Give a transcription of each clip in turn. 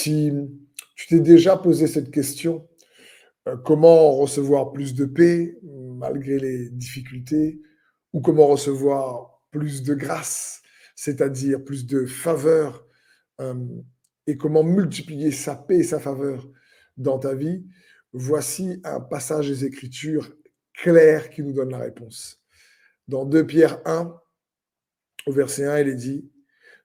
Si tu t'es déjà posé cette question, comment recevoir plus de paix malgré les difficultés ou comment recevoir plus de grâce, c'est-à-dire plus de faveur, et comment multiplier sa paix et sa faveur dans ta vie? Voici un passage des Écritures clair qui nous donne la réponse. Dans 2 Pierre 1, au verset 1, il est dit: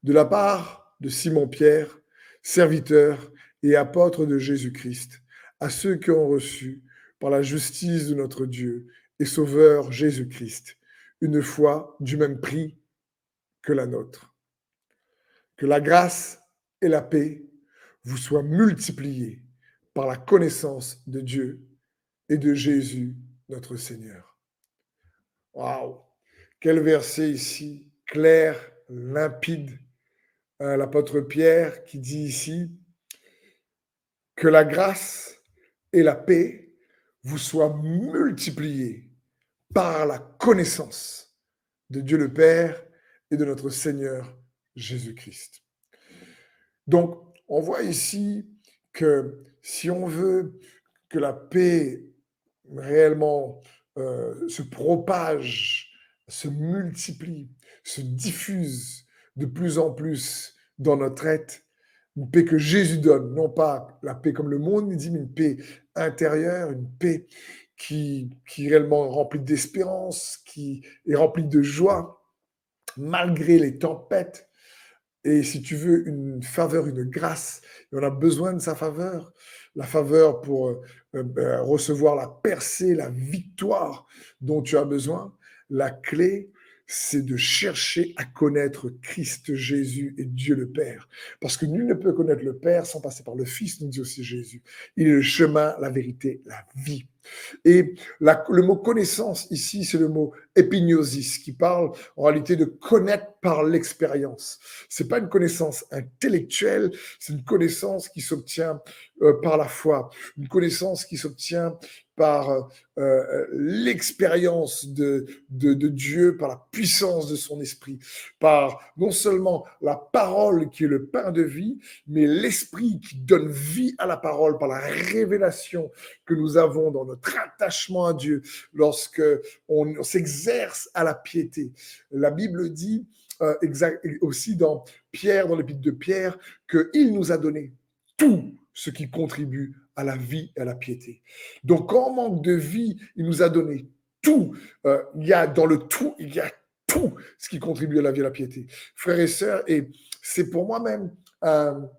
«De la part de Simon-Pierre, serviteur et apôtre de Jésus-Christ, à ceux qui ont reçu, par la justice de notre Dieu et Sauveur Jésus-Christ, une foi du même prix que la nôtre. Que la grâce et la paix vous soient multipliées par la connaissance de Dieu et de Jésus, notre Seigneur.» Waouh! Quel verset ici, clair, limpide. L'apôtre Pierre qui dit ici que la grâce et la paix vous soient multipliées par la connaissance de Dieu le Père et de notre Seigneur Jésus-Christ. Donc, on voit ici que si on veut que la paix réellement se propage, se multiplie, se diffuse de plus en plus dans notre être, une paix que Jésus donne, non pas la paix comme le monde dit, mais une paix intérieure, une paix qui est réellement remplie d'espérance, qui est remplie de joie, malgré les tempêtes. Et si tu veux une faveur, une grâce, et on a besoin de sa faveur, la faveur pour recevoir la percée, la victoire dont tu as besoin. La clé, c'est de chercher à connaître Christ Jésus et Dieu le Père. Parce que nul ne peut connaître le Père sans passer par le Fils, nous dit aussi Jésus. Il est le chemin, la vérité, la vie. Et le mot connaissance ici, c'est le mot épignosis, qui parle en réalité de connaître par l'expérience. C'est pas une connaissance intellectuelle, c'est une connaissance qui s'obtient par la foi, une connaissance qui s'obtient par l'expérience de Dieu, par la puissance de son esprit, par non seulement la parole qui est le pain de vie, mais l'esprit qui donne vie à la parole par la révélation que nous avons dans notre attachement à Dieu, lorsque on s'exerce à la piété. La Bible dit aussi dans Pierre, dans l'épître de Pierre, qu'il nous a donné tout ce qui contribue à la vie et à la piété. Donc, quand on manque de vie, il nous a donné tout. Il y a dans le tout, il y a tout ce qui contribue à la vie et à la piété. Frères et sœurs, et c'est pour moi-même un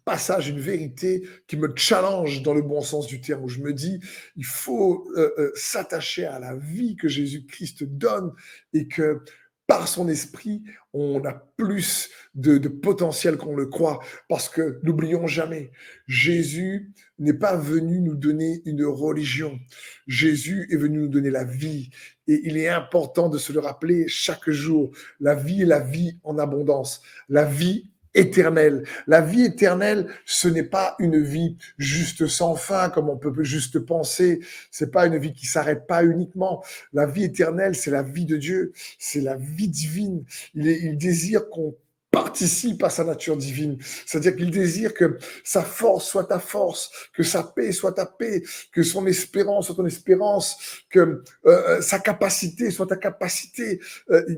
passage, une vérité qui me challenge dans le bon sens du terme, où je me dis, il faut s'attacher à la vie que Jésus-Christ donne et que par son esprit, on a plus de potentiel qu'on le croit. Parce que n'oublions jamais, Jésus n'est pas venu nous donner une religion. Jésus est venu nous donner la vie. Et il est important de se le rappeler chaque jour. La vie est la vie en abondance. La vie éternelle. La vie éternelle, ce n'est pas une vie juste sans fin, comme on peut juste penser. C'est pas une vie qui s'arrête pas uniquement. La vie éternelle, c'est la vie de Dieu. C'est la vie divine. Il désire qu'on participe à sa nature divine. C'est-à-dire qu'il désire que sa force soit ta force, que sa paix soit ta paix, que son espérance soit ton espérance, que sa capacité soit ta capacité,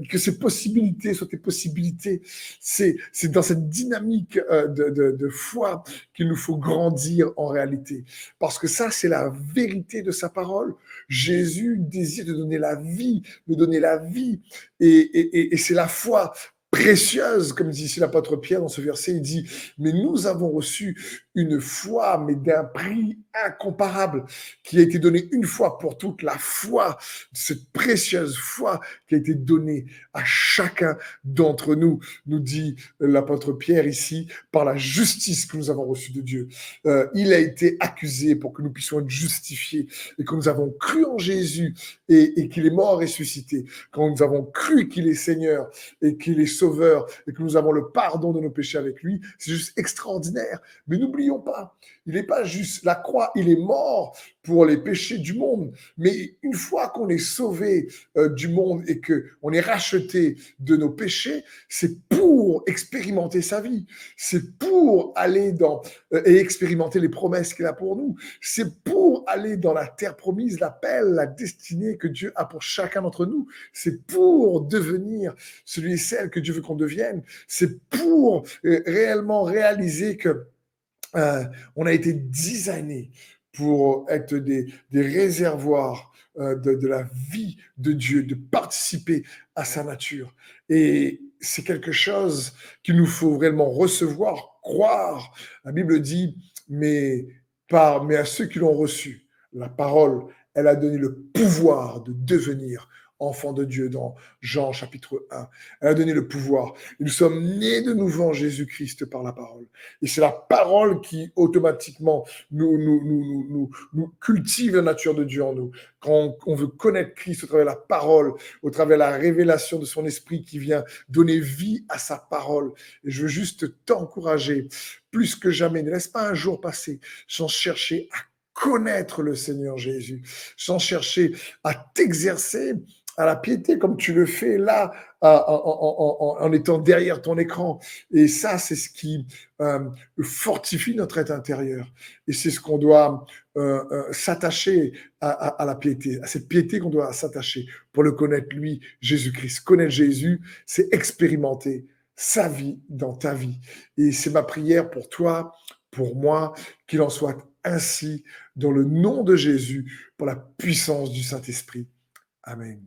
que ses possibilités soient tes possibilités. C'est dans cette dynamique de foi qu'il nous faut grandir en réalité. Parce que ça, c'est la vérité de sa parole. Jésus désire de donner la vie, de donner la vie. Et c'est la foi précieuse, comme dit ici l'apôtre Pierre dans ce verset, il dit, mais nous avons reçu une foi, mais d'un prix incomparable, qui a été donnée une fois pour toutes, la foi, cette précieuse foi qui a été donnée à chacun d'entre nous, nous dit l'apôtre Pierre ici, par la justice que nous avons reçue de Dieu. Il a été accusé pour que nous puissions être justifiés, et que nous avons cru en Jésus, et qu'il est mort ressuscité, quand nous avons cru qu'il est Seigneur, et qu'il est Sauveur Sauveur et que nous avons le pardon de nos péchés avec lui, c'est juste extraordinaire. Mais n'oublions pas, il n'est pas juste la croix, il est mort pour les péchés du monde. Mais une fois qu'on est sauvé du monde et qu'on est racheté de nos péchés, c'est pour expérimenter sa vie. C'est pour aller et expérimenter les promesses qu'il a pour nous. C'est pour aller dans la terre promise, l'appel, la destinée que Dieu a pour chacun d'entre nous. C'est pour devenir celui et celle que Dieu veut qu'on devienne. C'est pour réellement réaliser que on a été designé pour être des réservoirs de la vie de Dieu, de participer à sa nature. Et c'est quelque chose qu'il nous faut vraiment recevoir, croire. La Bible dit, mais à ceux qui l'ont reçu, la parole, elle a donné le pouvoir de devenir enfants de Dieu dans Jean chapitre 1. Elle a donné le pouvoir. Et nous sommes nés de nouveau en Jésus-Christ par la parole. Et c'est la parole qui automatiquement nous cultive la nature de Dieu en nous. Quand on veut connaître Christ au travers de la parole, au travers de la révélation de son esprit qui vient donner vie à sa parole. Et je veux juste t'encourager, plus que jamais, ne laisse pas un jour passer sans chercher à connaître le Seigneur Jésus, sans chercher à t'exercer à la piété comme tu le fais là en étant derrière ton écran. Et ça, c'est ce qui fortifie notre être intérieur. Et c'est ce qu'on doit s'attacher à la piété, à cette piété qu'on doit s'attacher pour le connaître, lui, Jésus-Christ. Connaître Jésus, c'est expérimenter sa vie dans ta vie. Et c'est ma prière pour toi, pour moi, qu'il en soit ainsi dans le nom de Jésus, pour la puissance du Saint-Esprit. Amen.